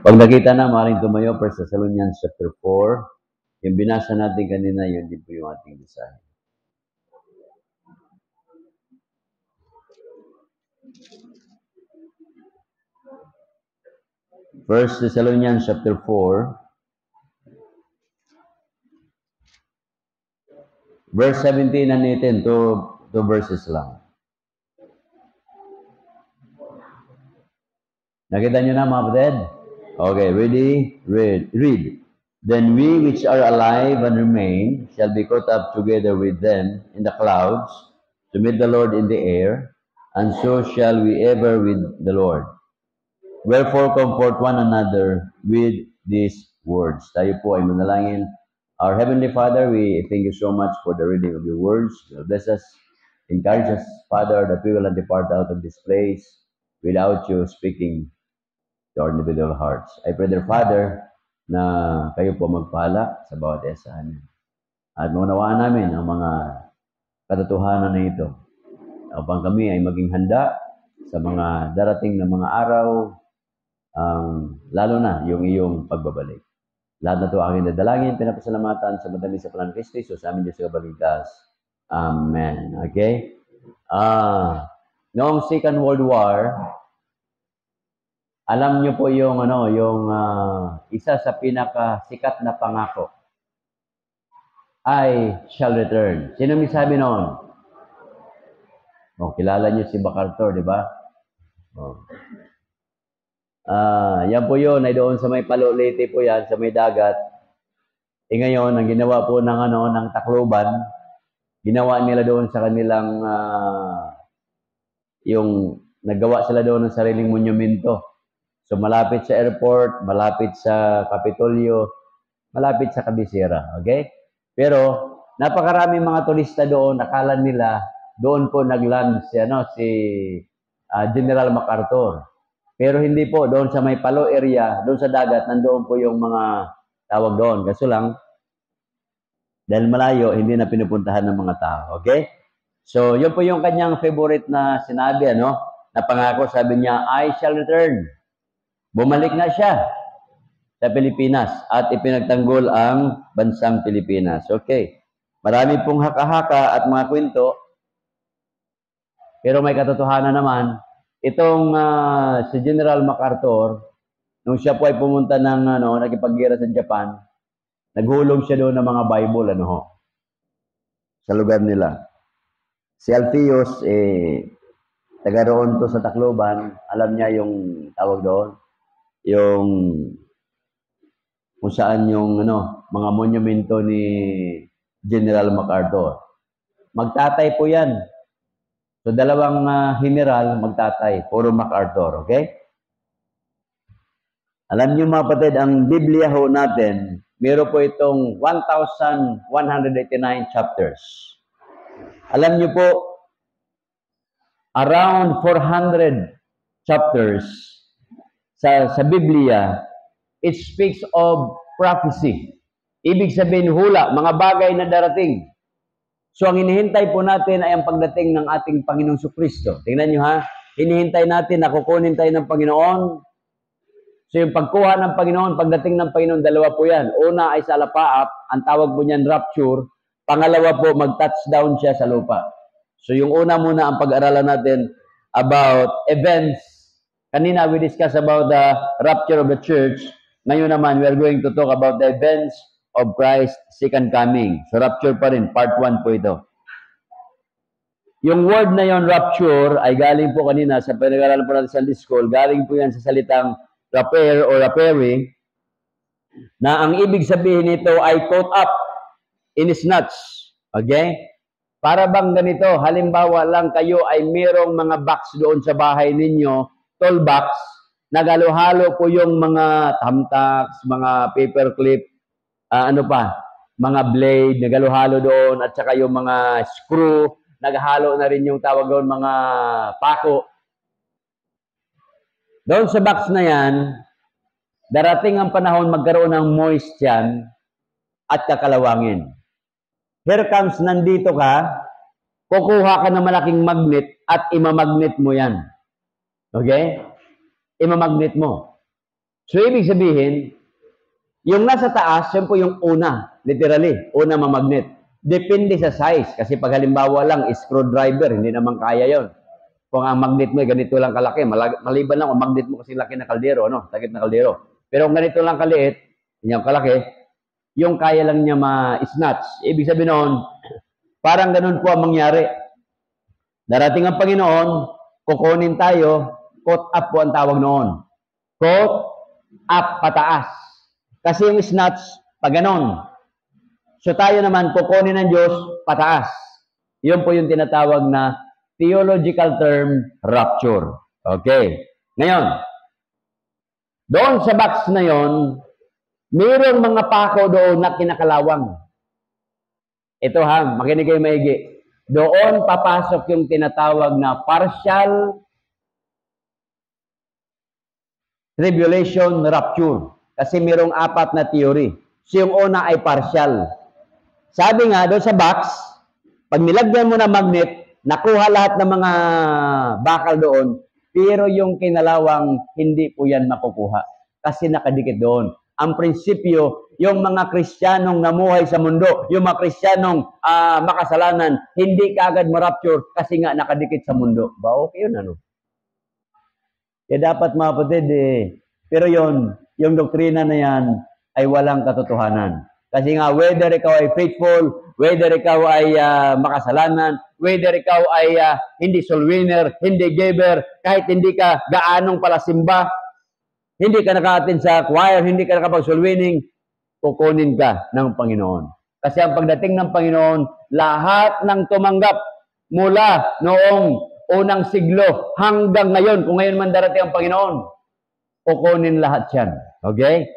Pag nakita na, maaaring tumayo, 1 Thessalonians chapter 4. Yung binasa natin kanina, yun din po yung ating basahin. First Thessalonians chapter 4, verse 17 and 18, two verses lang. Nakita nyo na, mga kapatid? Okay, ready? Read. Then we which are alive and remain shall be caught up together with them in the clouds to meet the Lord in the air, and so shall we ever with the Lord. Wherefore comfort one another with these words. Tayo po ay manalangin. Our Heavenly Father, we thank you so much for the reading of your words. Bless us, encourage us, Father, that we will not depart out of this place without you speaking to our individual hearts. I pray, dear Father, na kayo po magpala sa bawat isa namin. At maunawaan namin ang mga katotohanan na ito upang kami ay maging handa sa mga darating na mga araw, lalo na yung iyong pagbabalik. Lahat na ito aking dadalangin, pinapasalamatan sa madami sa Panang Kristo Jesus, sa amin Diyos sa kabaligtas. Amen. Okay? Noong Second World War, alam niyo po yung isa sa pinakasikat na pangako, I shall return. Sino may sabi noon? Kilala niyo si MacArthur, di ba? Yan po yun, ay doon sa may Palolete po yan, sa may dagat. Ngayon, ang ginawa po ng Tacloban, ginawa nila doon sa kanilang, yung naggawa sila doon ng sariling monumento. So, malapit sa airport, malapit sa Kapitolyo, malapit sa kabisera. Okay? Pero, napakaraming mga turista doon, akala nila, doon po nagland si General MacArthur. Pero hindi po, doon sa may Palo area, doon sa dagat, nandoon po yung mga tawag doon. Kaso lang, dahil malayo, hindi na pinupuntahan ng mga tao. Okay? So, yun po yung kanyang favorite na sinabi, na pangako, sabi niya, I shall return. Bumalik na siya sa Pilipinas at ipinagtanggol ang bansang Pilipinas. Okay. Marami pong haka-haka at mga kwento, pero may katotohanan naman. Itong si General MacArthur, nung siya po ay pumunta ng nakipaggera sa Japan, naghulog siya doon ng mga Bible sa lugar nila. Si Alpheus, taga roon to sa Tacloban, alam niya yung tawag doon, yung kung saan yung mga monumento ni General MacArthur. Magtatay po yan. So, dalawang general magtatay. Puro MacArthur. Okay? Alam niyo mga kapatid, ang Biblia ho natin, meron po itong 1,189 chapters. Alam niyo po, around 400 chapters sa Biblia, it speaks of prophecy. Ibig sabihin hula, mga bagay na darating. So, ang hinihintay po natin ay ang pagdating ng ating Panginoong Jesucristo. Tingnan nyo ha, hinihintay natin na kukunin tayo ng Panginoon. So, yung pagkuha ng Panginoon, pagdating ng Panginoon, dalawa po yan. Una ay sa alapaap, ang tawag po niyan rapture. Pangalawa po, mag-touchdown siya sa lupa. So, yung una muna ang pag-aralan natin about events. Kanina, we discussed about the rapture of the church. Ngayon naman, we are going to talk about the events of Christ's second coming. So, rapture pa rin. Part 1 po ito. Yung word na yon rapture, ay galing po kanina sa pinag-aralan po natin sa Sunday School. Galing po yan sa salitang rapere or rapere, na ang ibig sabihin nito ay caught up in snatch. Okay? Para bang ganito, halimbawa lang kayo ay merong mga box doon sa bahay ninyo, tool box, nagalo-halo po yung mga thumbtacks, mga paperclip, mga blade, nagalo-halo doon, at saka yung mga screw, naghalo na rin yung tawag doon, mga pako. Doon sa box na yan, darating ang panahon magkaroon ng moist yan at kakalawangin. Here comes, nandito ka, kukuha ka ng malaking magnet at imamagnet mo yan. Okay? imamagnet mo. So, ibig sabihin, yung nasa taas, yun po yung una, literally, una mamagnet. Depende sa size, kasi pag halimbawa lang, screwdriver, hindi naman kaya yon. Kung ang magnet mo, ganito lang kalaki, maliban lang kung magnet mo kasi laki na kaldero, no? Takip na kaldero. Pero kung ganito lang kaliit, hindi kalaki, yung kaya lang niya ma-snatch. Ibig sabihin noon, parang ganun po ang mangyari. Darating ang Panginoon, kukunin tayo, caught up po ang tawag noon. Caught up, pataas. Kasi yung snatch, pag ganon. So tayo naman, kukunin ng Diyos, pataas. Yun po yung tinatawag na theological term, rapture. Okay. Ngayon, doon sa box na yon, mayroong mga pako doon na kinakalawang. Ito ha, makinig kayo maigi. Doon papasok yung tinatawag na partial tribulation rapture. Kasi mayroong 4 na theory. So yung una ay partial. Sabi nga doon sa box, pag nilagyan mo na magnet, nakuha lahat ng mga bakal doon, pero yung kinalawang, hindi po yan makukuha. Kasi nakadikit doon. Ang prinsipyo, yung mga Kristiyanong namuhay sa mundo, yung mga Kristiyanong makasalanan, hindi kaagad ma-rapture kasi nga nakadikit sa mundo. Ba, okay yun, ano? Kaya dapat mga kapatid, pero yun, yung doktrina na yan ay walang katotohanan. Kasi nga, whether ikaw ay faithful, whether ikaw ay makasalanan, whether ikaw ay hindi soul winner, hindi giver, kahit hindi ka gaanong pala simba, hindi ka naka-attend sa choir, hindi ka nakapag-soul winning, kukunin ka ng Panginoon. Kasi ang pagdating ng Panginoon, lahat ng tumanggap mula noong unang siglo hanggang ngayon, kung ngayon man darating ang Panginoon, kukunin lahat yan. Okay?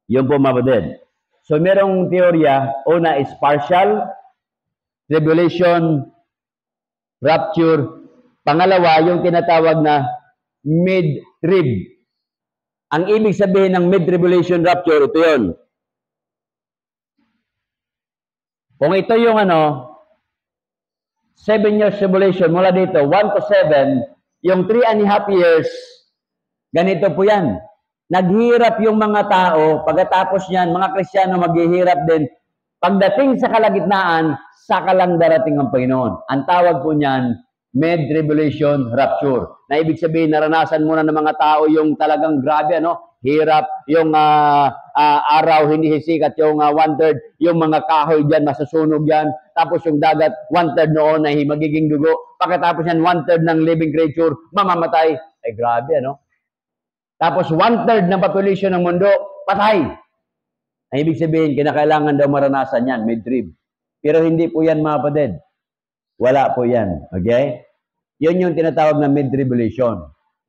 Yun po mabadid. So, merong teorya, una is partial, tribulation, rapture. Pangalawa, yung tinatawag na mid-trib. Ang ibig sabihin ng mid-tribulation rapture, ito yun. Kung ito yung 7 years tribulation, mula dito, 1 to 7, yung 3.5 years, ganito po yan. Naghirap yung mga tao, pagkatapos niyan, mga Kristiyano maghihirap din. Pagdating sa kalagitnaan, saka lang darating ang Panginoon. Ang tawag po niyan, mid-tribulation rapture. Na ibig sabihin, naranasan muna ng mga tao yung talagang grabe, hirap, yung araw hindi sisikat, yung 1/3, yung mga kahoy dyan, masusunog yan. Tapos yung dagat, 1/3 noon ay magiging dugo. Pagkatapos yan, 1/3 ng living creature, mamamatay. Ay grabe, Tapos 1/3 ng population ng mundo, patay. Ang ibig sabihin, kinakailangan daw maranasan yan, mid-trib. Pero hindi po yan, mga kapatid. Wala po yan. Okay? Yun yung tinatawag na mid-tribulation.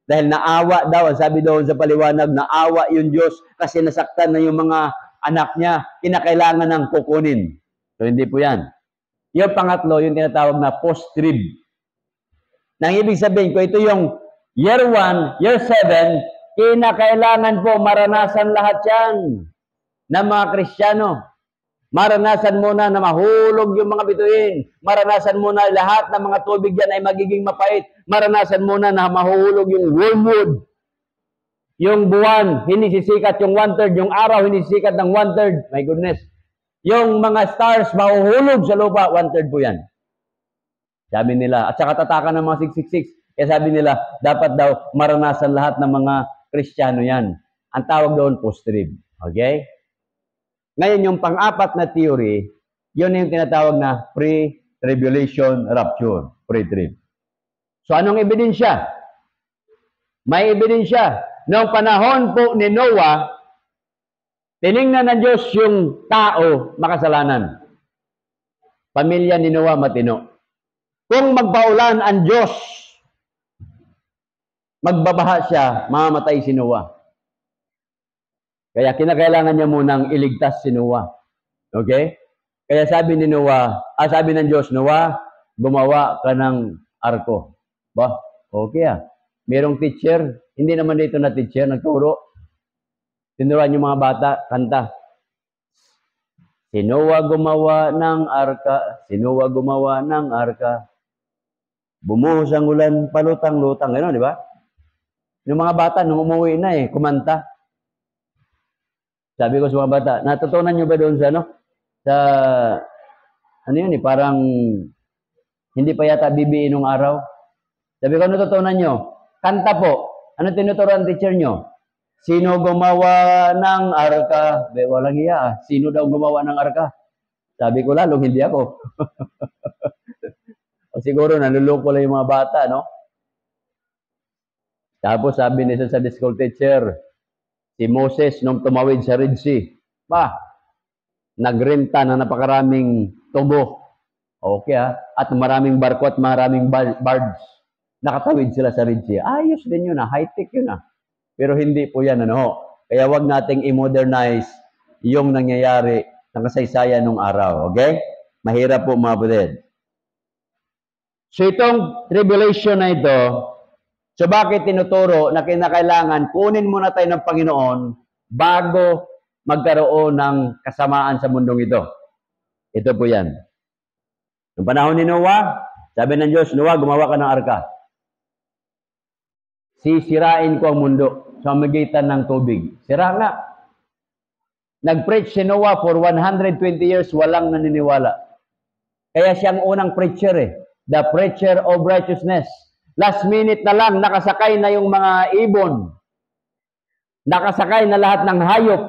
Dahil naawa daw, sabi doon sa paliwanag, naawa yung Diyos kasi nasaktan na yung mga anak niya, kinakailangan ng kukunin. So, hindi po yan. Yung pangatlo, yung tinatawag na post-trib. Nang ibig sabihin ko, ito yung year 1, year 7, kinakailangan po maranasan lahat yan ng mga Kristiyano. Maranasan muna na mahulog yung mga bituin. Maranasan muna lahat ng mga tubig dyan ay magiging mapait. Maranasan muna na mahuhulog yung wormwood. Yung buwan, hindi sisikat yung 1/3. Yung araw, hindi sisikat ng 1/3. My goodness. Yung mga stars, mahuhulog sa lupa, 1/3 po yan. Sabi nila. At saka tatakan ng mga 666. Kaya sabi nila, dapat daw maranasan lahat ng mga Kristiyano yan. Ang tawag doon, post-trib. Okay? Ngayon, yung pang-apat na theory, yun yung tinatawag na pre-tribulation rapture. Pre-trib. So, anong ebidensya? May ebidensya. Noong panahon po ni Noah, tiningnan ng Diyos yung tao makasalanan. Pamilya ni Noah matino. Kung magpaulan ang Diyos, magbabaha siya, mamamatay si Noah. Kaya kinakailangan niya munang iligtas si Noah. Okay? Kaya sabi ni Noah, sabi ng Diyos, Noah, gumawa ka ng arko. Ba, okay Merong teacher, hindi naman dito na teacher, nagturo. Tinuruan yung mga bata, kanta. Si Noah gumawa ng arka, si Noah gumawa ng arka. Bumuhos ang ulan, palutang-lutang, gano'n, di ba? Yung mga bata, nung umuwi na kumanta. Sabi ko sa mga bata, natutunan nyo ba doon sa ano yun parang hindi pa yata bibiin nung araw. Sabi ko, ano tutunan nyo? Kanta po. Ano tinuturuan teacher nyo? Sino gumawa ng arka? Walang iya. Sino daw gumawa ng arka? Sabi ko lalong hindi ako. O siguro naluloko lang yung mga bata, no? Tapos sabi nila sa school teacher, si Moses nung tumawid sa Red Sea, nagrenta na napakaraming tubo. Okay at maraming barko at maraming barge. Nakatawid sila sa Red Sea. Ayos din yun high-tech yun Pero hindi po yan Kaya wag nating i-modernize yung nangyayari ng kasaysayan nung araw. Okay? Mahirap po mga kapatid. So itong tribulation na ito, so bakit tinuturo na kinakailangan kunin muna tayo ng Panginoon bago magkaroon ng kasamaan sa mundong ito? Ito po yan. Noong panahon ni Noah, sabi ng Diyos, Noah, gumawa ka ng arka. Sisirain ko ang mundo sa magitan ng tubig. Sira nga. Nag-preach si Noah for 120 years, walang naniniwala. Kaya siyang unang preacher The preacher of righteousness. Last minute na lang, nakasakay na yung mga ibon. Nakasakay na lahat ng hayop.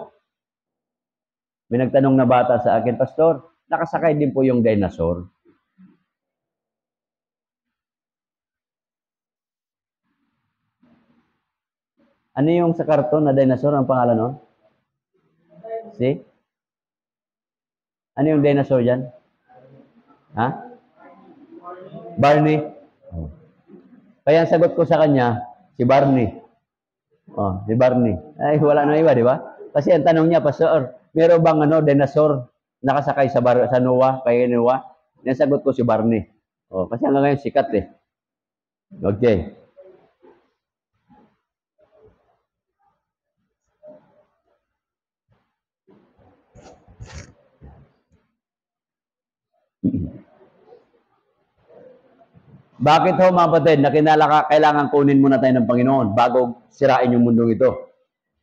May nagtanong na bata sa akin, Pastor, nakasakay din po yung dinosaur. Ano yung sa karton na dinosaur ang pangalan nun? See? Ano yung dinosaur dyan? Barney. Kaya ang sagot ko sa kanya, si Barney. Si Barney. Ay, wala na iba, di ba? Kasi ang tanong niya, Pastor, meron bang dinosaur nakasakay sa Noah, kay Noah? Yung sagot ko si Barney. Kasi hanggang ngayon sikat Okay. Bakit mga kapatid, na kailangan kunin muna tayo ng Panginoon bago sirain yung mundong ito?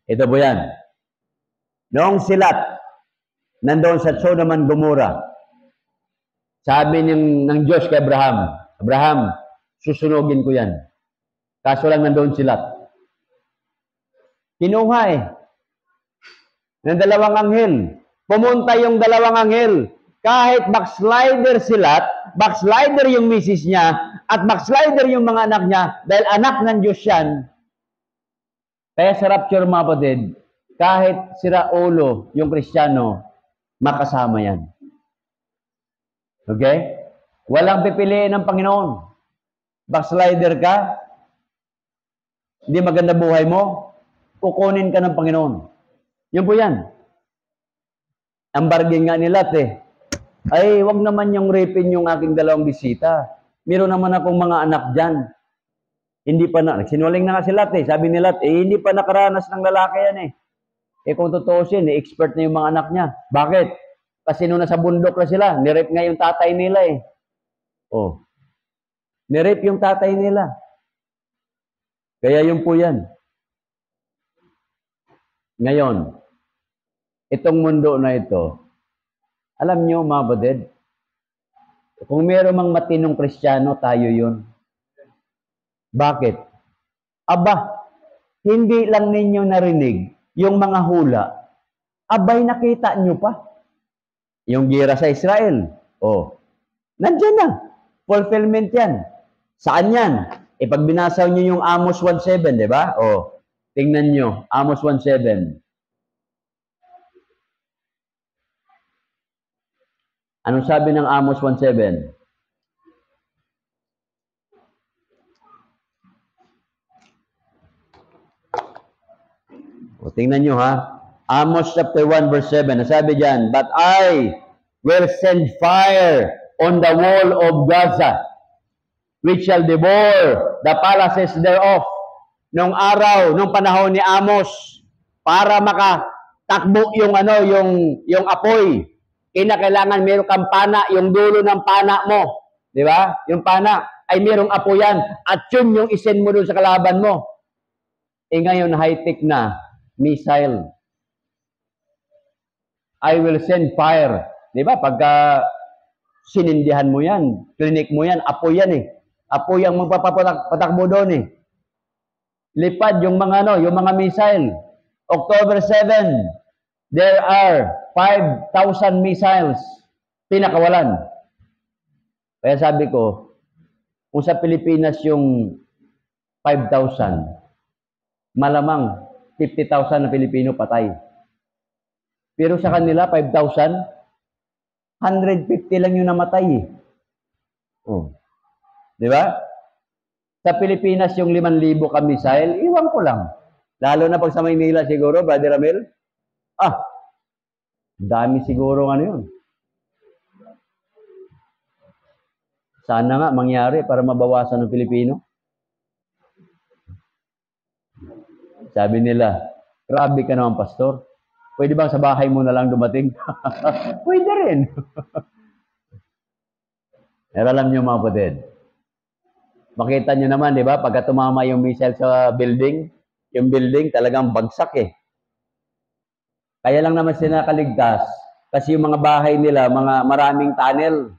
Ito po yan. Noong silat, nandoon sa Sodom and Gomorrah, sabi ng Diyos kay Abraham, Abraham, susunugin ko yan. Kaso lang nandoon silat. Kinuha ng dalawang anghel. Pumunta yung dalawang anghel. Kahit backslider backslider yung misis niya, at backslider yung mga anak niya, dahil anak ng Diyos yan. Kaya sa rapture mga kapatid, kahit sira ulo yung Kristiyano, makasama yan. Okay? Walang pipiliin ng Panginoon. Backslider ka, hindi maganda buhay mo, kukunin ka ng Panginoon. Yun po yan. Ang bargain nga nila, ay, wag naman yung rapin yung aking dalawang bisita. Meron naman akong mga anak dyan. Hindi pa sinwaling na nga sila, Sabi nila, hindi pa nakaranas ng lalaki yan kung tutuusin, expert na yung mga anak niya. Bakit? Kasi nung nasa bundok na sila, nirape nga yung tatay nila nirape yung tatay nila. Kaya yun po yan. Ngayon, itong mundo na ito, alam nyo, mga kapatid, kung meron mang matinong Kristiyano, tayo yun. Bakit? Hindi lang ninyo narinig yung mga hula. Nakita nyo pa. Yung gira sa Israel. Nandyan na. Fulfillment yan. Saan yan? Pag binasaw nyo yung Amos 1:7, di ba? Tingnan nyo. Amos 1:7. Anong sabi ng Amos 1:7? Tingnan nyo Amos chapter 1 verse 7. Nasabi dyan, But I will send fire on the wall of Gaza, which shall devour the palaces thereof. Nung panahon ni Amos, para makatakbo yung apoy, kinakailangan meron kang pana, yung dulo ng pana mo. Di ba? Yung pana ay merong apo yan. At yun yung isend mo doon sa kalaban mo. Eh ngayon, high-tech na, missile. I will send fire. Di ba? Pagka sinindihan mo yan, klinik mo yan, apoy yan eh. Apoy ang magpapatakbo doon eh. Lipad yung mga yung mga missile. October 7, there are 5,000 missiles pinakawalan. Kaya sabi ko, kung sa Pilipinas yung 5,000, malamang 50,000 na Pilipino patay. Pero sa kanila, 5,000, 150 lang yung namatay eh. Oh. Di ba? Sa Pilipinas, yung 5,000 ka missile, iwan ko lang. Lalo na pag sa Maynila siguro, Brother Ramil. Dami siguro yun. Sana nga mangyari para mabawasan ng Pilipino. Sabi nila, grabe ka naman, pastor. Pwede bang sa bahay mo na lang dumating? Pwede rin. Pero alam niyo mga kapatid, makita niyo naman, di ba, pagka tumama yung missile sa building, yung building talagang bagsak eh. Kaya lang naman sila nakaligtas kasi yung mga bahay nila, mga maraming tunnel.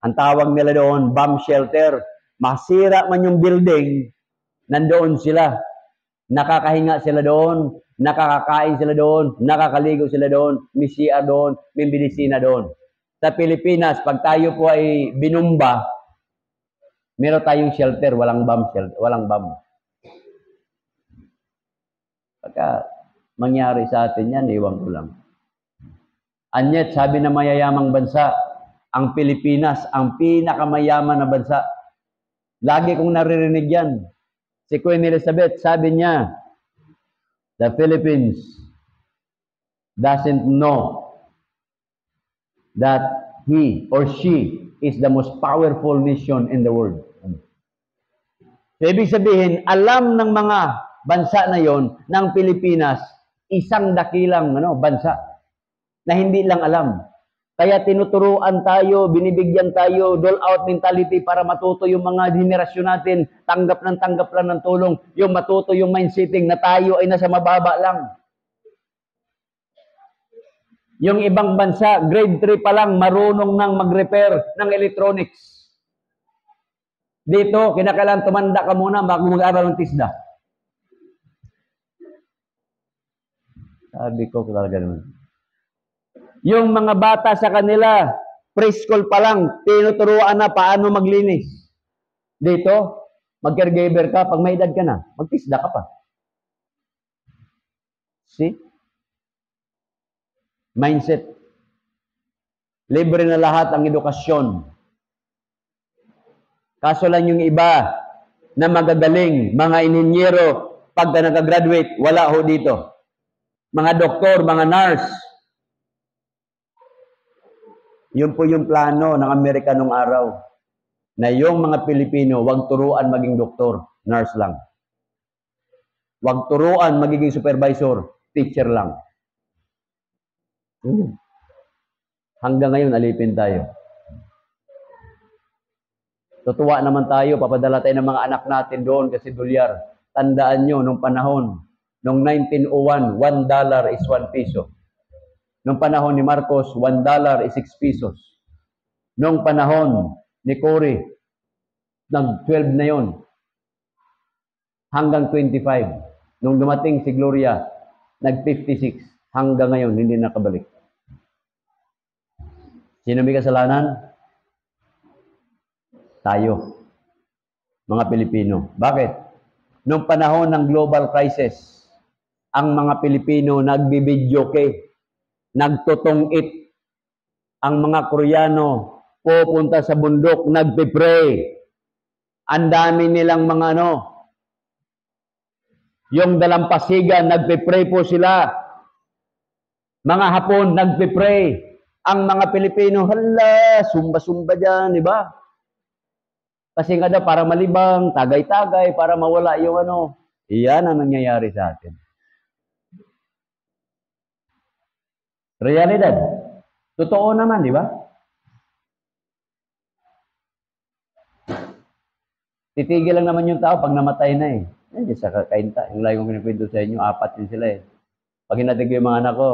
Ang tawag nila doon, bomb shelter. Masira man yung building, nandoon sila. Nakakahinga sila doon, nakakakain sila doon, nakakaligo sila doon, may CR doon, may medisina doon. Sa Pilipinas, pag tayo po ay binumba, meron tayong shelter, walang bomb shelter, walang bomb. Pagka mangyari sa atin yan, iwan ko lang. And yet, sabi ng mayayamang bansa, ang Pilipinas, ang pinakamayaman na bansa. Lagi kong naririnig yan. Si Queen Elizabeth, sabi niya, the Philippines doesn't know that he or she is the most powerful nation in the world. So, ibig sabihin, alam ng mga bansa na yon ng Pilipinas, isang dakilang bansa na hindi lang alam. Kaya tinuturuan tayo, binibigyan tayo, dole-out mentality para matuto yung mga henerasyon natin, tanggap lang ng tulong, yung matuto yung mindsetting na tayo ay nasa mababa lang. Yung ibang bansa, grade 3 pa lang, marunong nang mag-repair ng electronics. Dito, kinakailangan tumanda ka muna bago mag-aral ng TISDA. Sabi ko talaga naman. Yung mga bata sa kanila, preschool pa lang, tinuturuan na paano maglinis. Dito, mag-caregiver ka, pag may edad ka na, mag-TISDA ka pa. See? Mindset. Libre na lahat ang edukasyon. Kaso lang yung iba na magagaling, mga ininyero, pagka nag-graduate, wala ho dito. Mga doktor, mga nurse. Yun po yung plano ng Amerika nung araw. Na yung mga Pilipino, wag turuan maging doktor, nurse lang. Wag turuan magiging supervisor, teacher lang. Hanggang ngayon, alipin tayo. Tutuwa naman tayo, papadala tayo ng mga anak natin doon kasi dolyar. Tandaan nyo, nung panahon, nung 1901, $1 is 1 peso. Nung panahon ni Marcos, $1 is 6 pesos. Nung panahon ni Cory, nag-12 na yon hanggang 25. Nung dumating si Gloria, nag-56. Hanggang ngayon, hindi nakabalik. Sino may kasalanan? Tayo, mga Pilipino. Bakit? Nung panahon ng global crisis, ang mga Pilipino nagbibidyoke, nagtutungit. Ang mga Koreano pupunta sa bundok, nagpipray. Ang dami nilang mga yung dalampasigan, nagpipray po sila. Mga Hapon, nagpipray. Ang mga Pilipino, hala, sumba-sumba dyan, di ba? Kasi nga daw, para malibang, tagay-tagay, para mawala yung Iyan ang nangyayari sa atin. Realidad. Totoo naman, di ba? Titigil lang naman yung tao pag namatay na eh. Hindi sa kakainta. Yung lagi kong kinikwento sa inyo, 4 din sila eh. Pag hinatig yung mga anak ko,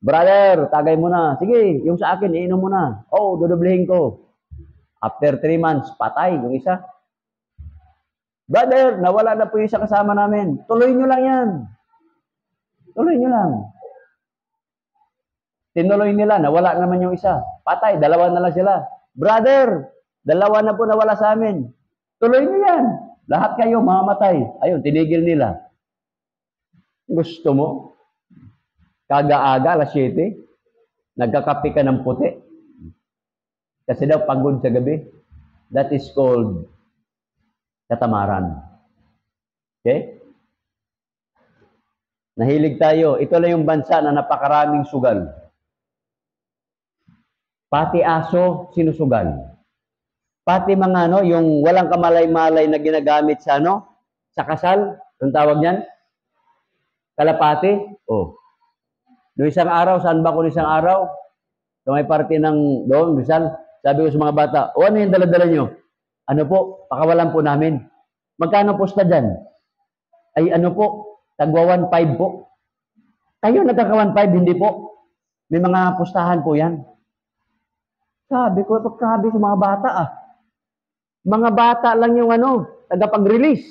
brother, tagay mo na. Sige, yung sa akin, iinom mo na. Oh, dodoblehin ko. After 3 months, patay yung isa. Brother, nawala na po yung isa kasama namin. Tuloy nyo lang yan. Tuloy nyo lang. Tinuloy nila, nawala naman yung isa. Patay, 2 na lang sila. Brother, 2 na po nawala sa amin. Tuloy nyo yan. Lahat kayo mamamatay. Ayun, tinigil nila. Gusto mo? Kaga-aga, alas 7, nagkakape ka ng puti. Kasi daw pagod sa gabi. That is called katamaran. Okay? Nahilig tayo. Ito lang yung bansa na napakaraming sugal. Pati aso, sinusugal. Pati mga yung walang kamalay-malay na ginagamit sa sa kasal, ang tawag niyan? Kalapati? Oh. Noong isang araw, saan ba ako isang araw? So may party ng doon, Rizal, sabi ko sa mga bata, o ano yung dala-dala nyo? Ano po? Pakawalan po namin. Magkano posta dyan? Ay ano po? Tagwa 1.5 po. Kayo nagkaka 1.5, hindi po. May mga pustahan po yan. Sabi ko, pagkabi sa mga bata Mga bata lang yung tagapag-release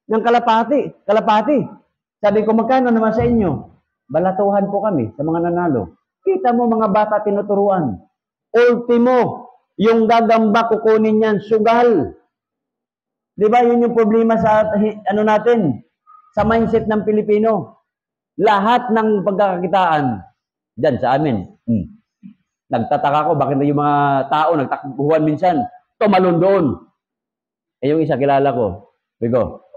ng kalapati. Kalapati. Sabi ko, magkano naman sa inyo? Balatuhan po kami sa mga nanalo. Kita mo mga bata tinuturuan. Ultimo, yung gagamba kukunin yan, sugal. Di ba yun yung problema sa natin? Sa mindset ng Pilipino. Lahat ng pagkakakitaan, dyan sa amin. Nagtataka ko, bakit na yung mga tao nagtakbuhan minsan, tumalon doon. Eh yung isa kilala ko, bigo,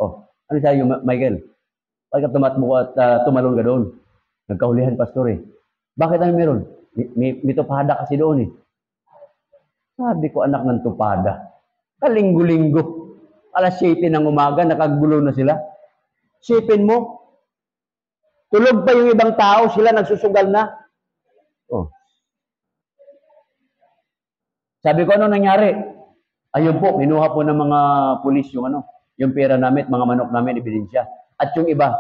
ano sa'yo Michael? Bakit ka tumatmo at tumalon ka doon? Nagkahulihan, pastor eh. Bakit ano meron? May tupada kasi doon eh. Sabi ko, anak ng tupada. Kalinggo-linggo. Alas 7 ng umaga, nakagulo na sila. Sipin mo, tulog pa yung ibang tao, sila nagsusugal na. Sabi ko, ano nangyari? Ayun po, kinuha po ng mga pulis yung pera namin, mga manok namin, ebidensya. At yung iba,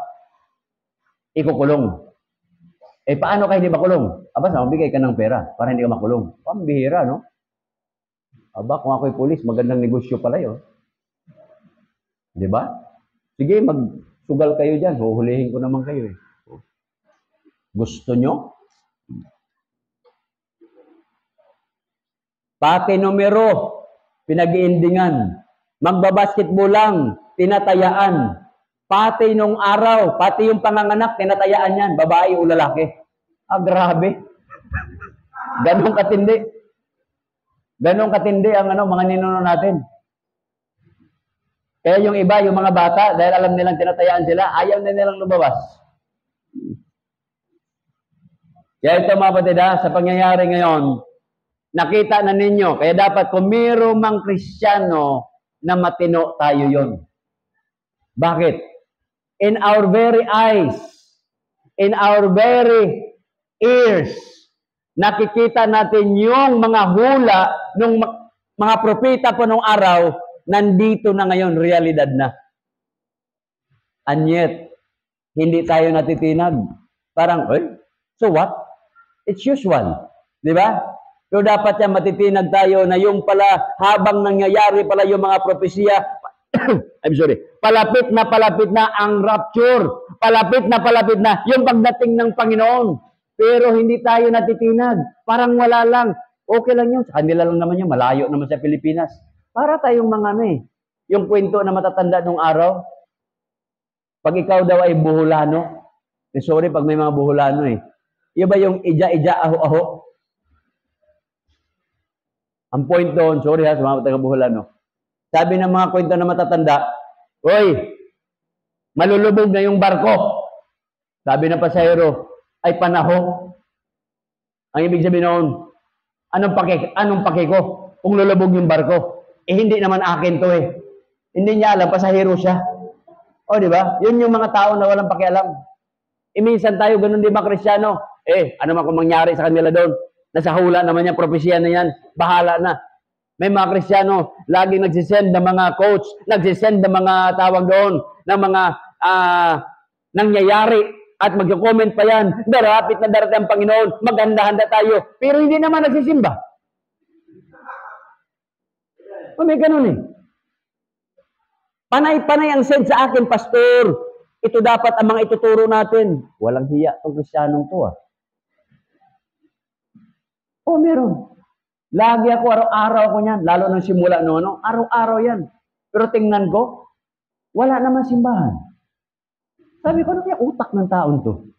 ikukulong. Eh, paano kayo hindi makulong? Aba, magbigay ka ng pera para hindi ka makulong. Pambihira, no? Aba, kung ako'y pulis, magandang negosyo pala yun. Di ba? Sige, magsugal kayo dyan. Huhulihin ko naman kayo eh. Gusto nyo? Pati numero, pinag-iindingan. Magbabasketball lang, tinatayaan. Pati nung araw, pati yung panganganak, tinatayaan yan. Babae o lalaki. Grabe. Ganon katindi. Ganon katindi ang mga ninuno natin. Kaya yung iba, yung mga bata, dahil alam nilang tinatayaan sila, ayaw na nilang lumabas. Kaya ito mga patida, sa pangyayari ngayon, nakita na ninyo. Kaya dapat kung mayroong mang Kristiyano na matino, tayo yon. Bakit? In our very eyes, in our very ears, nakikita natin yung mga hula ng mga propeta po nung araw, nandito na ngayon, realidad na. And yet, hindi tayo natitinag. Parang, so what? It's usual. Di ba? So dapat yan matitinag tayo na yung pala habang nangyayari pala yung mga propesya, I'm sorry, palapit na ang rapture. Palapit na yung pagdating ng Panginoon. Pero hindi tayo natitinag. Parang wala lang. Okay lang yun. Sa kanila lang naman yun. Malayo naman sa Pilipinas. Para tayong mga yung kwento na matatanda nung araw. Pag ikaw daw ay buhulano, sorry pag may mga buhulano iba yung ija-ija, aho-aho. Ang point doon, sorry sa mga taga-buhulano. Sabi ng mga kwento na matatanda, "Hoy, malulubog na yung barko." Sabi ng pasahero, "Ay panaho." Ang ibig sabihin noon, anong pake ko kung lulubog yung barko? Hindi naman akin to Hindi niya alam, pasahero siya. O, di ba? Yun yung mga tao na walang pakialam. Minsan tayo, ganun di ba, Kristiyano? Ano man kung mangyari sa kanila doon? Nasa hula naman yan, propesya na yan, bahala na. May mga Kristiyano, laging nagsisend ng mga coach, nagsisend ng mga tawag doon, ng mga nangyayari at mag-comment pa yan, darapit na darating ang Panginoon, maghanda-handa tayo, pero hindi naman nagsisimba. May ganun eh. Panay-panay ang send sa akin, Pastor. Ito dapat ang mga ituturo natin. Walang hiya itong Kristiyanong to ah. Meron. Lagi ako, araw-araw ko niyan. Lalo nang simula noon, araw-araw yan. Pero tingnan ko, wala naman simbahan. Sabi ko, ano kaya utak ng taon to?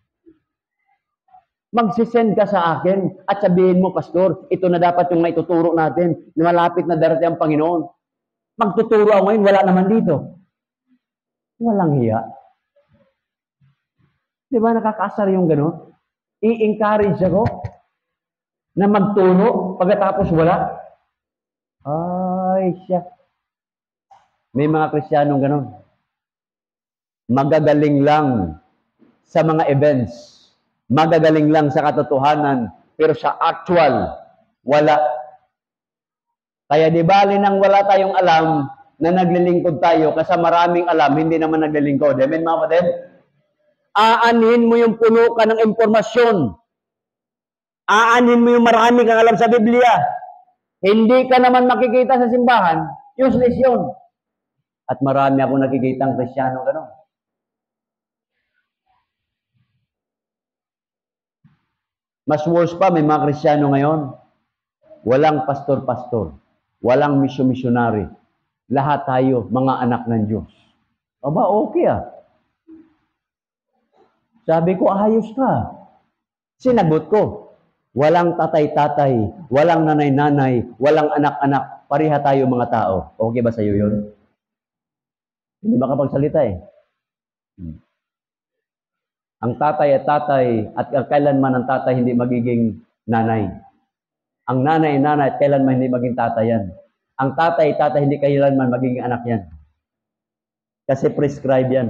Magsisend ka sa akin at sabihin mo, Pastor, ito na dapat yung maituturo natin na malapit na darating ang Panginoon. Magtuturo ako ngayon, wala naman dito. Walang hiya. Di ba nakakaasar yung gano'n? I-encourage ako na magturo pagkatapos wala. Ay, siya. May mga Kristiyanong gano'n. Magagaling lang sa mga events. Magagaling lang sa katotohanan. Pero sa actual, wala. Kaya di bali nang wala tayong alam na naglilingkod tayo kasi maraming alam, hindi naman naglilingkod. Amen, mga kapatid? Aanhin mo yung puno ka ng impormasyon. Aanhin mo yung marami kang alam sa Biblia. Hindi ka naman makikita sa simbahan, useless yun. At marami akong nakikita ang Kristiyano gano'n. Mas worse pa, may mga Kristiyano ngayon, walang pastor-pastor, walang misyon-missionary. Lahat tayo, mga anak ng Diyos. Aba, okay ah. Sabi ko, ayos ka. Sinagot ko, walang tatay-tatay, walang nanay-nanay, walang anak-anak, pareha tayo mga tao. Okay ba sa iyo yun? Hindi makapagsalita eh. Ang tatay at tatay, at kailanman ang tatay hindi magiging nanay. Ang nanay-nanay at kailanman hindi maging tatay yan. Ang tatay-tatay hindi kailanman magiging anak yan. Kasi prescribe yan.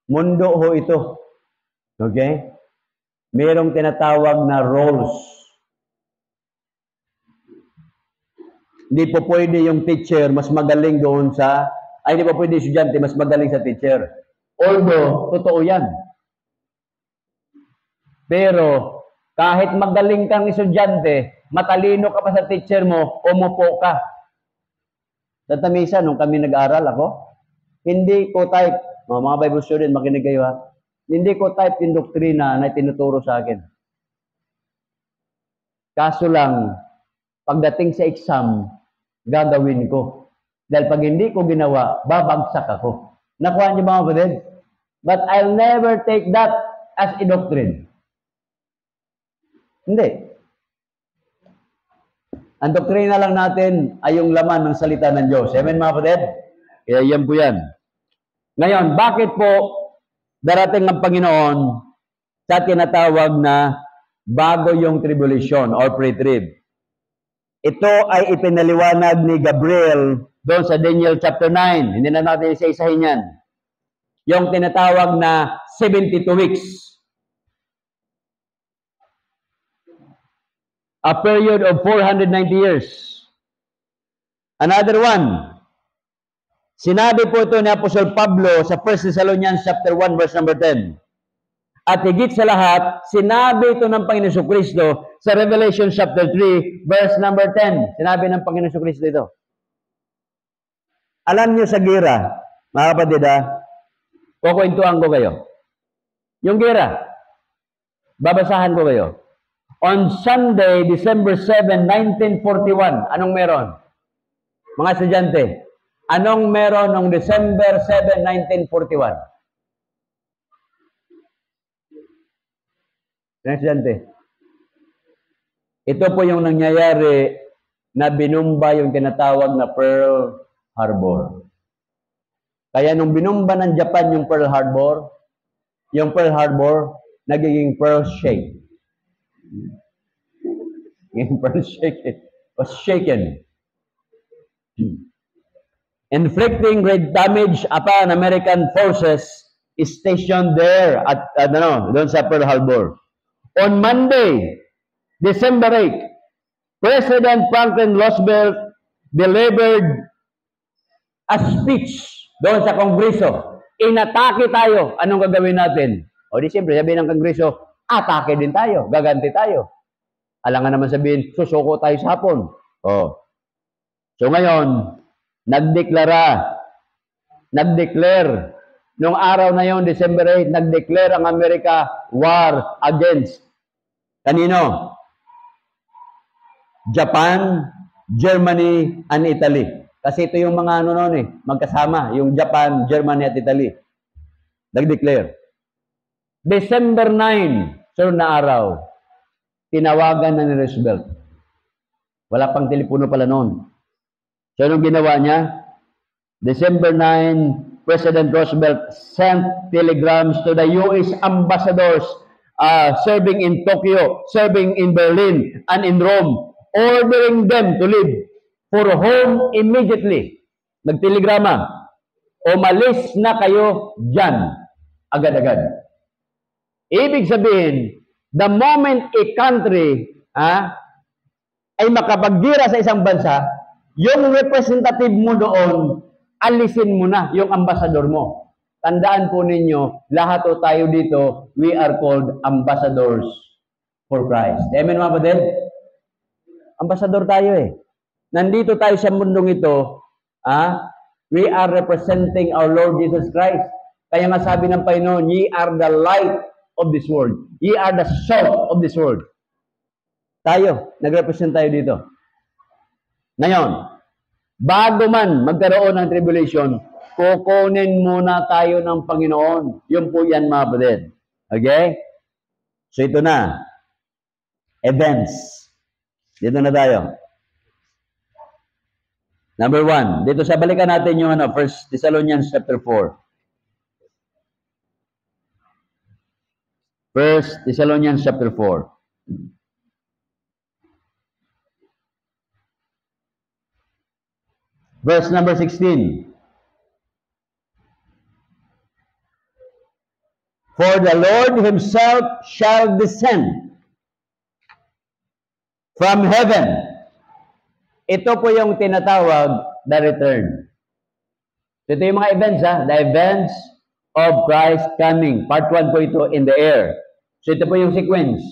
Mundo ho ito. Okay? Merong tinatawag na roles. Hindi po pwede yung teacher mas magaling doon sa, hindi po pwede yung estudyante mas magaling sa teacher. Although, totoo yan. Pero, kahit magaling kang estudyante, matalino ka pa sa teacher mo, umupo ka. Tatamisa, nung kami nag-aral ako, hindi ko type, mga Bible student, makinig kayo ha, hindi ko type yung doktrina na tinuturo sa akin. Kaso lang, pagdating sa exam, gagawin ko. Dahil pag hindi ko ginawa, babagsak ako. Nakuha niyo mga kapatid? But I'll never take that as a doctrine. Hindi. Ang doktrina lang natin ay yung laman ng salita ng Diyos. Amen mga kapatid? Kaya yan po yan. Ngayon, bakit po darating ang Panginoon sa tinatawag na bago yung tribulation or pre-trib? Ito ay ipinaliwanag ni Gabriel doon sa Daniel chapter 9. Hindi na natin isa-isahin yan. Yung tinatawag na 72 weeks. A period of 490 years. Another one. Sinabi po ito ni Apostol Pablo sa 1 Thessalonians chapter 1 verse number 10. At higit sa lahat, sinabi ito ng Panginoon Jesucristo sa Revelation chapter 3 verse number 10. Sinabi ng Panginoon Jesucristo ito. Alam niyo sa gira, mga kapatid kukwentuhan ko kayo. Yung gira, babasahan ko kayo. On Sunday, December 7, 1941, anong meron? Mga estudyante, anong meron noong December 7, 1941? Mga estudyante, ito po yung nangyayari na binumba yung tinatawag na Pearl Harbor. Kaya nung binumba ng Japan yung Pearl Harbor, nagiging Pearl Shake. Yung Pearl Shake was shaken. Inflicting great damage upon American forces stationed there at doon sa Pearl Harbor. On Monday, December 8, President Franklin Roosevelt delivered a speech doon sa Kongreso, inatake tayo, anong gagawin natin? O di siyempre, sabihin ng Kongreso, atake din tayo, gaganti tayo. Alangan naman sabihin, susuko tayo sa hapon. O. So ngayon, nag-declare, nung araw na yon, December 8, nag-declare ang Amerika war against kanino? Japan, Germany, and Italy. Kasi ito yung mga ano noon magkasama, yung Japan, Germany, at Italy. Nag-declare. December 9, sunod na araw, tinawagan na ni Roosevelt. Wala pang telepono pala noon. So, anong ginawa niya? December 9, President Roosevelt sent telegrams to the U.S. ambassadors serving in Tokyo, serving in Berlin, and in Rome, ordering them to leave for home immediately. Nagtelegrama, umalis na kayo dyan, agad-agad. Ibig sabihin, the moment a country ay makapagdira sa isang bansa, yung representative mo doon, alisin mo na yung ambassador mo. Tandaan po ninyo, lahat o tayo dito, we are called ambassadors for Christ. Amen mga kapatid? Ambassador tayo Nandito tayo sa mundong ito, we are representing our Lord Jesus Christ. Kaya nga sabi ng Panginoon, ye are the light of this world. Ye are the salt of this world. Tayo, nag-represent tayo dito. Ngayon, bago man magkaroon ng tribulation, kukunin muna tayo ng Panginoon. Yun po yan mga kapatid. Okay? So ito na. Events. Dito na tayo. Number 1. Dito sa balikan natin yung 1 Thessalonians chapter 4. 1 Thessalonians chapter 4. Verse number 16. For the Lord himself shall descend from heaven. Ito po yung tinatawag the return. Ito yung mga events, the events of Christ coming. Part 1 po ito in the air. So ito po yung sequence.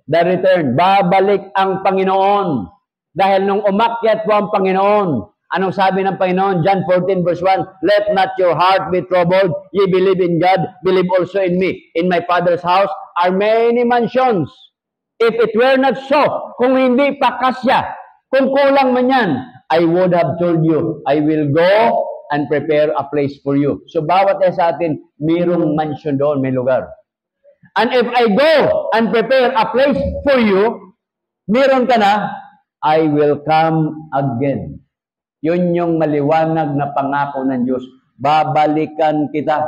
The return. Babalik ang Panginoon. Dahil nung umakyat po ang Panginoon, anong sabi ng Panginoon? John 14 verse 1, let not your heart be troubled. Ye believe in God, believe also in me. In my Father's house are many mansions. If it were not so, kung hindi pa kasya, kung kulang man yan, I would have told you, I will go and prepare a place for you. So bawat sa atin, mayroong mansion doon, may lugar. And if I go and prepare a place for you, meron ka na, I will come again. Yun yung maliwanag na pangako ng Diyos. Babalikan kita.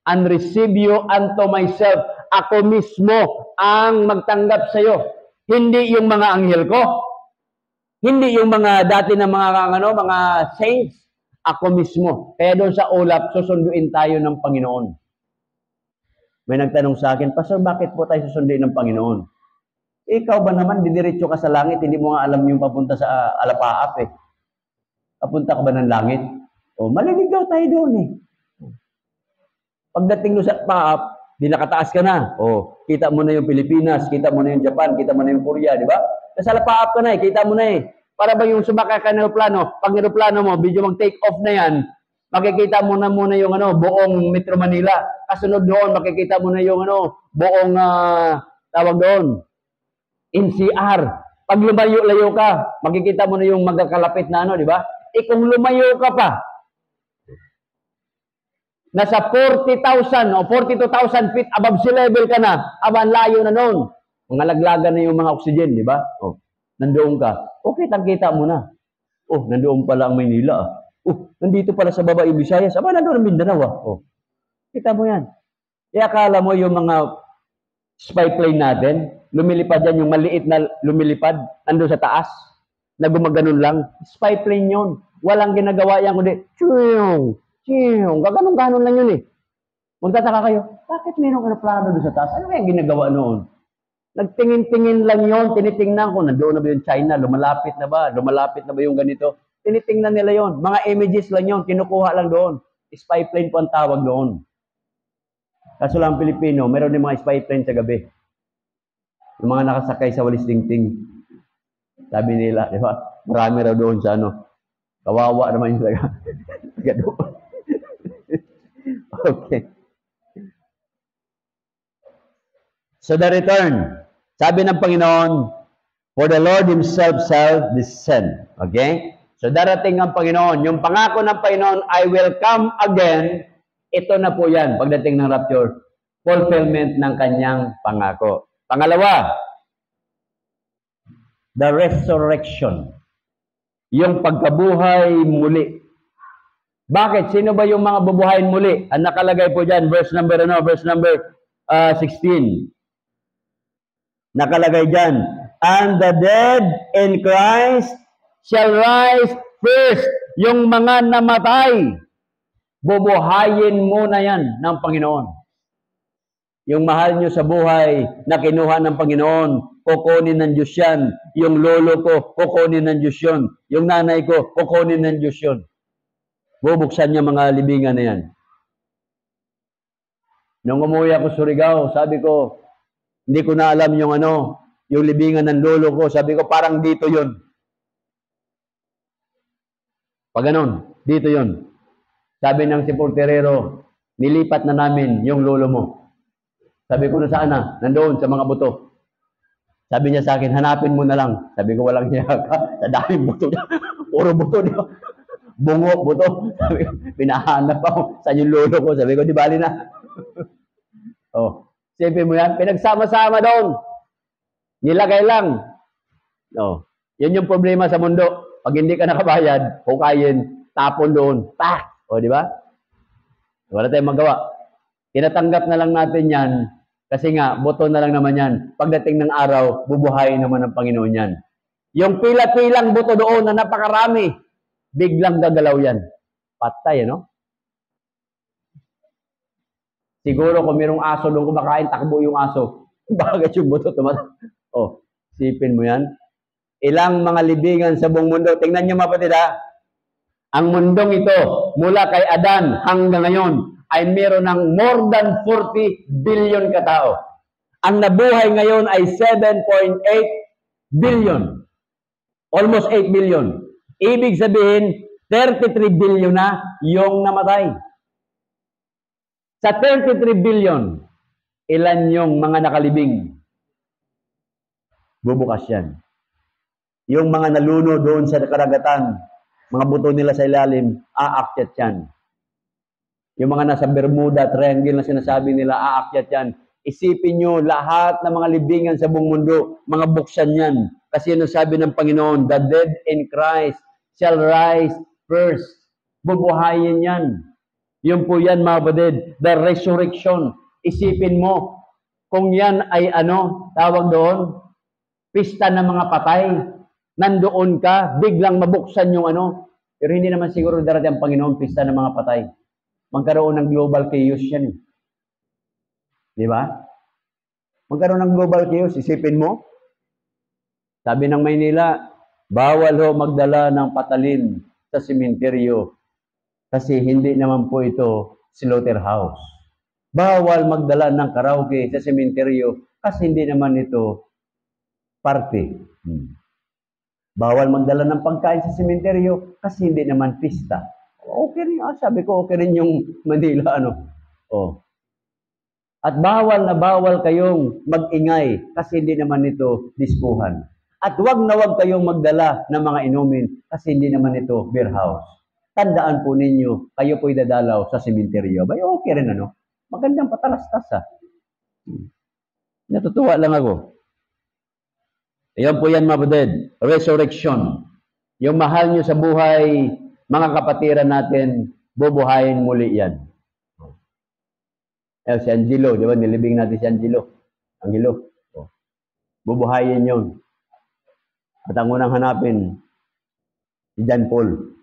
And receive you unto myself. Ako mismo ang magtanggap sa iyo. Hindi yung mga anghel ko. Hindi yung mga dati na mga saints. Ako mismo. Kaya doon sa ulap, susunduin tayo ng Panginoon. May nagtanong sa akin, Pastor, bakit po tayo susunduin ng Panginoon? Ikaw ba naman, didiretso ka sa langit, hindi mo nga alam yung papunta sa alapaap Papunta ka ba ng langit? O, maliligaw tayo doon Pagdating mo sa paap, di nakataas ka na. O, kita mo na yung Pilipinas, kita mo na yung Japan, kita mo na yung Korea, di ba? Nasa alapaap ka na kita mo na Para ba yung sumakay ka ng aeroplano, pag aeroplano mo, video mag-take off na yan, makikita mo na muna yung buong Metro Manila. Kasunod doon, makikita mo na yung buong tawag doon, NCR. Pag lumayo-layo ka, makikita mo na yung magkakalapit na di ba? Kung lumayo ka pa, nasa 40,000 o 42,000 feet above sea level ka na, layo na noon. Mga laglagan na yung mga oxygen, di ba? O, nandoon ka. Okay, tangkita mo na. Oh, nandoon pala ang Maynila. Oh, nandito pala sa baba yung Visayas. Nandoon ang Mindanao. Oh, kita mo yan. Akala mo yung mga spy plane natin, lumilipad yan, yung maliit na lumilipad, nandun sa taas, na gumaganon lang. Spy plane yun. Walang ginagawa yan, kundi, gaganon-ganon lang yun Magtataka kayo, bakit mayroong aeroplano doon sa taas? Ano kaya ginagawa noon? Nagtingin-tingin lang yun, tinitingnan ko, nandoon na ba yung China, lumalapit na ba yung ganito? Tinitingnan nila yon. Mga images lang yon, kinukuha lang doon. Spy plane po ang tawag doon. Kaso lang Pilipino, meron din mga spy plane sa gabi. Yung mga nakasakay sa walis dingting. Sabi nila, di ba? Marami raw doon sa ano. Kawawa naman yung taga doon. Okay. So the return. Sabi ng Panginoon, for the Lord Himself shall descend. Okay? So darating ang Panginoon. Yung pangako ng Panginoon, I will come again. Ito na po yan, pagdating ng rapture. Fulfillment ng kanyang pangako. Pangalawa, the resurrection. Yung pagkabuhay muli. Bakit? Sino ba yung mga bubuhayin muli? Ang nakalagay po dyan, verse number 16. Nakalagay dyan, and the dead in Christ shall rise first. Yung mga namatay, bubuhayin muna yan ng Panginoon. Yung mahal nyo sa buhay na kinuha ng Panginoon, kukunin ng Diyos yan. Yung lolo ko, kukunin ng Diyos yun. Yung nanay ko, kukunin ng Diyos yun. Bubuksan niya mga libingan na yan. Nung umuwi ako sa Surigao, sabi ko, hindi ko na alam yung yung libingan ng lolo ko. Sabi ko, parang dito yun. Pag ganon, dito yun. Sabi ng sepulturero, nilipat na namin yung lolo mo. Sabi ko, nasaan na? Nandoon sa mga buto. Sabi niya sa akin, hanapin mo na lang. Sabi ko, walang hiya ka. Sa daming buto niya. Puro buto niya. Bungo, buto. Sabi ko, pinahanap ako. Saan yung lolo ko? Sabi ko, di bali na. Oh, sipin mo yan. Pinagsama-sama doon. Nilagay lang. Oh, yan yung problema sa mundo. Pag hindi ka nakabayad, hukayin, tapon doon. Tak! O, di ba? Wala tayong magawa. Tinatanggap na lang natin yan kasi nga, buto na lang naman yan. Pagdating ng araw, bubuhayin naman ng Panginoon yan. Yung pila-pilang buto doon na napakarami, biglang gagalaw yan. Patay, ano? Siguro kung mayroong aso doon kumakain, takbo yung aso. Bakit yung buto tumatak? Oh, sipin mo yan. Ilang mga libingan sa buong mundo. Tingnan nyo mapatid ha. Ang mundong ito, mula kay Adan hanggang ngayon, ay meron ng more than 40 billion katao. Ang nabuhay ngayon ay 7.8 billion. Almost 8 billion. Ibig sabihin, 33 billion na yung namatay. Sa 33 billion, ilan yung mga nakalibing? Bubukas yan. Yung mga naluno doon sa karagatan, mga buto nila sa ilalim, aakyat yan. Yung mga nasa Bermuda Triangle na sinasabi nila, aakyat yan. Isipin nyo, lahat ng mga libingan sa buong mundo, mga buksan yan. Kasi yun ang sabi ng Panginoon, the dead in Christ shall rise first. Bubuhayin yan. Yun po yan, mga kapatid, the resurrection. Isipin mo, kung yan ay tawag doon, pista ng mga patay, nandoon ka, biglang mabuksan yung pero hindi naman siguro darating ang Panginoon, pista ng mga patay. Magkaroon ng global chaos yan. Di ba? Magkaroon ng global chaos, isipin mo. Sabi ng Maynila, bawal ho magdala ng patalin sa sementeryo kasi hindi naman po ito slaughterhouse. Bawal magdala ng karaoke sa sementeryo kasi hindi naman ito party. Bawal magdala ng pagkain sa sementeryo kasi hindi naman pista. Okay rin, sabi ko, okay rin yung Manila, Oh. At bawal na bawal kayong mag-ingay kasi hindi naman ito dispuhan. At wag na wag kayong magdala ng mga inumin kasi hindi naman ito beer house. Tandaan po ninyo, kayo po'y dadalaw sa sementeryo. Bay, okay rin, Magandang patalastas, Natutuwa lang ako. Ayan po yan, mabuded. Resurrection. Yung mahal nyo sa buhay, mga kapatiran natin, bubuhayin muli yan. Si Angelo, di ba? Nilibing natin si Angelo. Bubuhayin yun. At ang unang hanapin, si John Paul.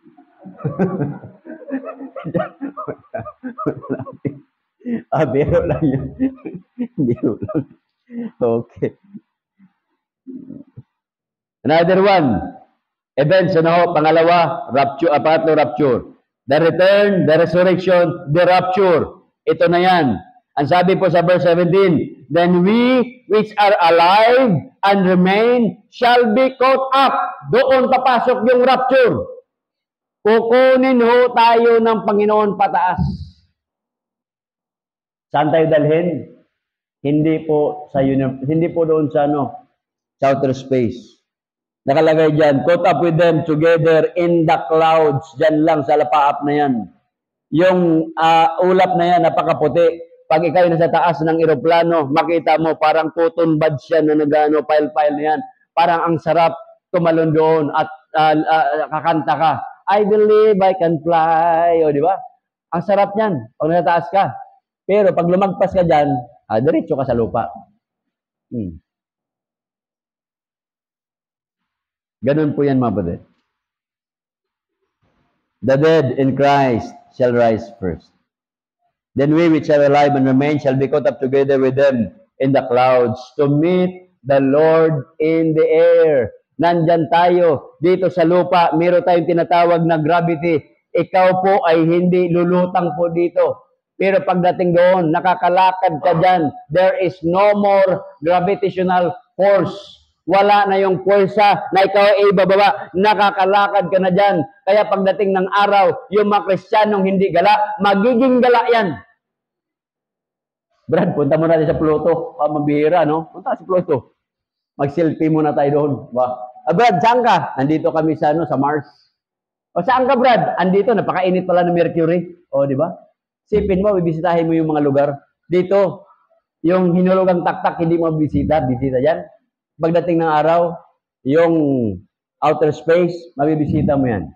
Biro lang yun. Biro lang. Okay. Another one. Events, ano? Pangalawa, rapture, pangatlo, rapture. The return, the resurrection, the rapture. Ito na yan. Ang sabi po sa verse 17, then we which are alive and remain shall be caught up. Doon papasok yung rapture. Kukunin ho tayo ng Panginoon pataas. Saan tayo dalhin? Hindi po doon sa outer space. Nakalagay dyan, caught up with them together in the clouds. Dyan lang sa lapaap na yan. Yung ulap na yan, napakaputi. Pag ikaw nasa taas ng eroplano, makita mo parang cotton buds yan na nagano, pile-pile na yan. Parang ang sarap tumalon doon at kakanta ka. I believe I can fly. O, di ba? Ang sarap niyan pag nasa taas ka. Pero pag lumagpas ka dyan, diretso ka sa lupa. Ganun po yan, mga kapatid. The dead in Christ shall rise first. Then we which are alive and remain shall be caught up together with them in the clouds to meet the Lord in the air. Nandyan tayo, dito sa lupa, meron tayong tinatawag na gravity. Ikaw po ay hindi lulutang po dito. Pero pagdating doon, nakakalakad ka dyan. There is no more gravitational force. Wala na yung puwersa na ikaw ay ibababa. Nakakalakad ka na dyan. Kaya pagdating ng araw, yung mga Kristiyanong hindi gala, magiging gala yan. Brad, punta muna tayo sa Pluto. Mabihira, no? Punta sa Pluto. Mag-selfie muna tayo doon. Brad, saan ka? Nandito kami sa Mars. O saan ka, Brad? Andito, napakainit pala ng Mercury. O, di ba? Sipin mo, bibisitahin mo yung mga lugar. Dito, yung hinulugang taktak, hindi mo bisita dyan. Pagdating ng araw, yung outer space, mabibisita mo yan.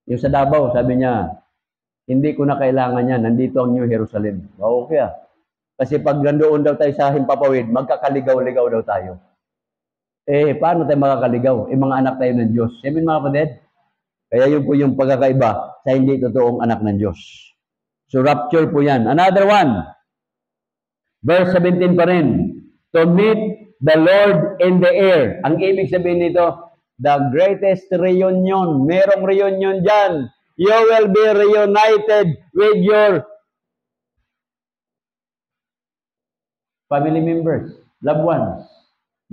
Yung sa Davao, sabi niya, hindi ko na kailangan yan. Nandito ang New Jerusalem. Okay ah. Kasi pag nandoon daw tayo sa Himpapawid, magkakaligaw-ligaw daw tayo. Paano tayo makakaligaw? Mga anak tayo ng Diyos. Sabi mga kapatid, kaya yun po yung pagkakaiba sa hindi totoong anak ng Diyos. So rapture po yan. Another one. Verse 17 pa rin. To meet the Lord in the air. Ang ibig sabihin nito, the greatest reunion. Merong reunion dyan. You will be reunited with your family members, loved ones,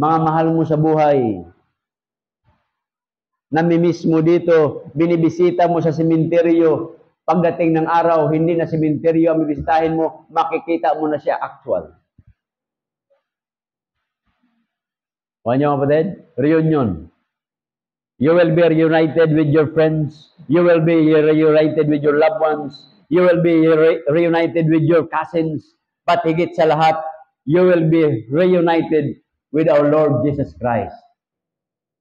mga mahal mo sa buhay. Namimiss mo dito, binibisita mo sa sementeryo. Pagdating ng araw, hindi na sementeryo ang bibisitahin mo, makikita mo na siya actual. Ano nyo mga kapatid? Reunion. You will be reunited with your friends. You will be reunited with your loved ones. You will be reunited with your cousins. But higit sa lahat, you will be reunited with our Lord Jesus Christ.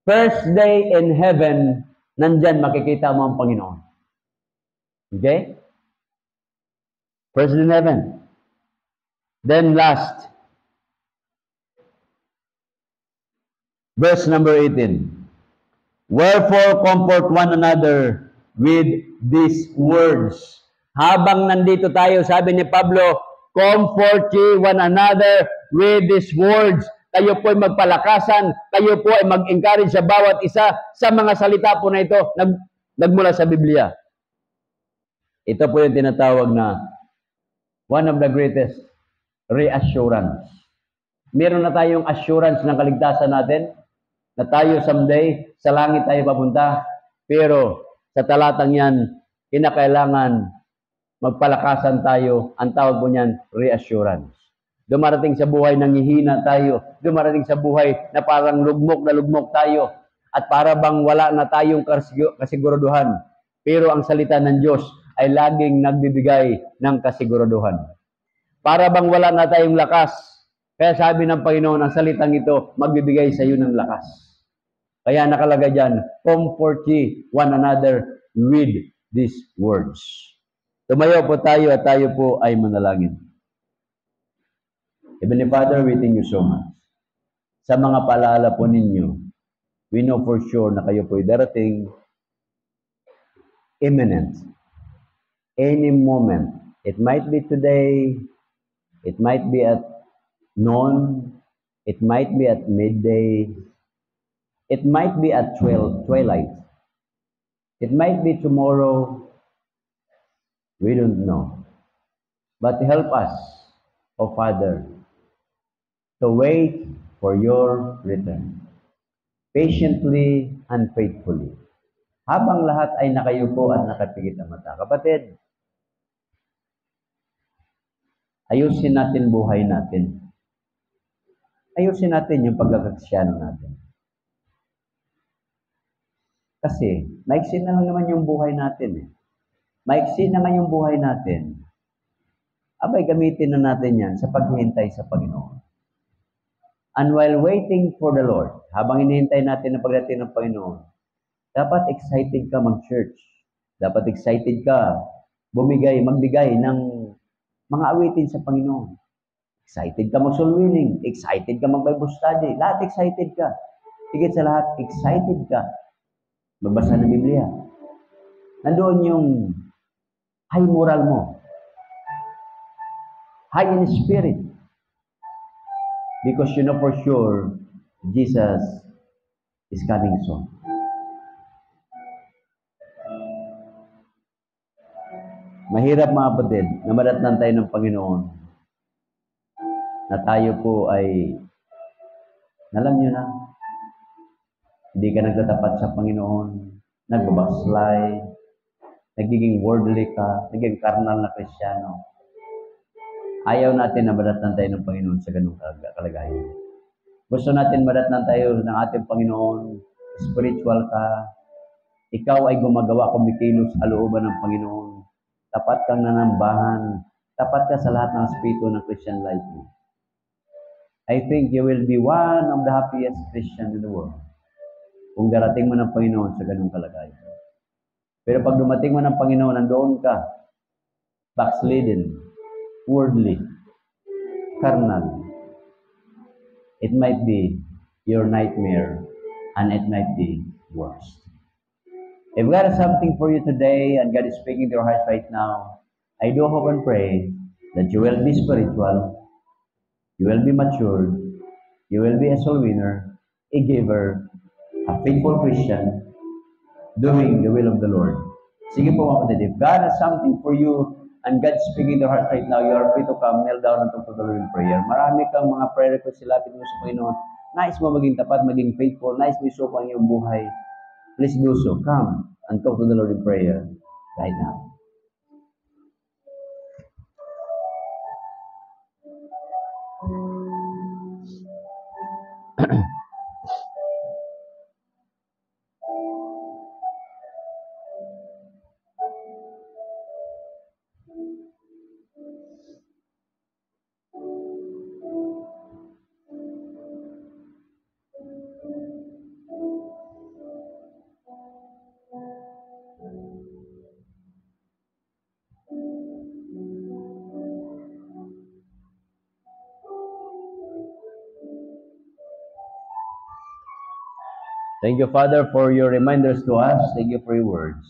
First day in heaven, nandyan makikita mo ang Panginoon. Okay? First day in heaven. Then last, verse number 18. Wherefore comfort one another with these words. Habang nandito tayo, sabi ni Pablo, comfort ye one another with these words. Kayo po ay magpalakasan, kayo po ay mag-encourage sa bawat isa sa mga salita po na ito nagmula sa Biblia. Ito po yung tinatawag na one of the greatest reassurance. Meron na tayong assurance ng kaligtasan natin, na tayo someday, sa langit tayo papunta. Pero sa talatang yan, kinakailangan magpalakasan tayo. Ang tawag po niyan, reassurance. Dumarating sa buhay, nangihina tayo. Dumarating sa buhay na parang lugmok na lugmok tayo. At para bang wala na tayong kasiguraduhan. Pero ang salita ng Diyos ay laging nagbibigay ng kasiguraduhan. Para bang wala na tayong lakas. Kaya sabi ng Panginoon, ang salitang ito, magbibigay sa iyo ng lakas. Kaya nakalagay dyan, comfort ye one another with these words. Tumayo po tayo at tayo po ay manalangin. Heavenly Father, we thank you so much. Sa mga paalala po ninyo, we know for sure na kayo po ay darating imminent. Any moment. It might be today, it might be at noon, it might be at midday, It might be at twilight. It might be tomorrow. We don't know. But help us, O Father, to wait for your return, patiently and faithfully. Habang lahat ay nakayupo at nakapikit ang mata. Kapatid, ayusin natin buhay natin. Ayusin natin yung pagkakristyano natin. Kasi, maiksi na lang naman yung buhay natin eh. Maiksi na nga yung buhay natin. Abay, gamitin na natin yan sa paghihintay sa Panginoon. And while waiting for the Lord, habang hinihintay natin ang pagdating ng Panginoon, dapat excited ka mag-church. Dapat excited ka magbigay ng mga awitin sa Panginoon. Excited ka mag-soul winning. Excited ka mag-Bible study. Lahat excited ka. Higit sa lahat, excited ka magbasa ng Biblia. Nandoon yung high moral mo. High in spirit. Because you know for sure, Jesus is coming soon. Mahirap mga kapatid na madatnan tayo ng Panginoon na tayo po ay, alam nyo na, hindi ka nagtatapat sa Panginoon, nagbabackslide, nagiging worldly ka, nagiging carnal na Kristiyano. Ayaw natin na madatnan tayo ng Panginoon sa ganung kalagayan. Gusto natin madatnan tayo ng ating Panginoon, spiritual ka, ikaw ay gumagawa, kumikilos sa looban ng Panginoon, tapat kang nanambahan, tapat ka sa lahat ng spirito ng Christian life mo. I think you will be one of the happiest Christians in the world kung darating mo ng Panginoon sa ganung kalagayan. Pero pag dumating mo ng Panginoon, nandoon ka, backslidden, worldly, carnal, it might be your nightmare and it might be worse. If God has something for you today and God is speaking to your heart right now, I do hope and pray that you will be spiritual, you will be matured, you will be a soul winner, a giver, a faithful Christian, doing the will of the Lord. Sige po mga kapatid, if God has something for you and God is speaking to your heart right now, you are free to come, kneel down and talk to the Lord in prayer. Marami kang mga prayer requests silapin mo sa Panginoon. Nais mo maging tapat, maging faithful, nais mo isuko ang iyong buhay. Please do so. Come and talk to the Lord in prayer right now. Thank you, Father, for your reminders to us. Thank you for your words.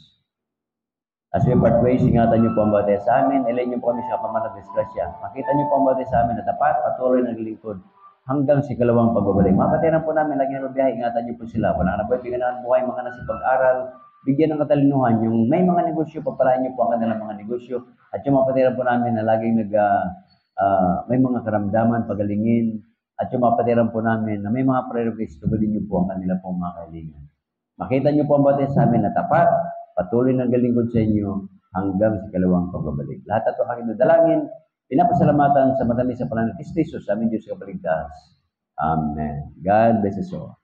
As we part ways, ingatan niyo po ang bawat sa amin. Ilayin niyo po kami sa kapaman at disgrasya. Makita niyo po ang bawat sa amin na tapat, patuloy na naglilingkod hanggang sa ikalawang pagbabalik. Mga kapatiran po namin, lagi na biyahe, ingatan niyo po sila. Wala na po ibiganahan buhay, mga nasipag-aral, bigyan ng katalinuhan. Yung may mga negosyo, pagpalaan niyo po ang kanilang mga negosyo. At yung mga kapatiran po namin na laging may mga karamdaman, pagalingin. At yung mga kapatiran po namin na may mga prayer requests, tugunin niyo po ang kanilang po mga kahilingan. Makita niyo po ang bawat sa amin na tapat, patuloy ng galingkod sa inyo hanggang sa ikalawang pagbabalik. Lahat ito aking dadalangin, pinapasalamatan sa matamis sa pangalan ni Kristo Jesus, sa aming Diyos kapaligtas. Amen. God bless us all.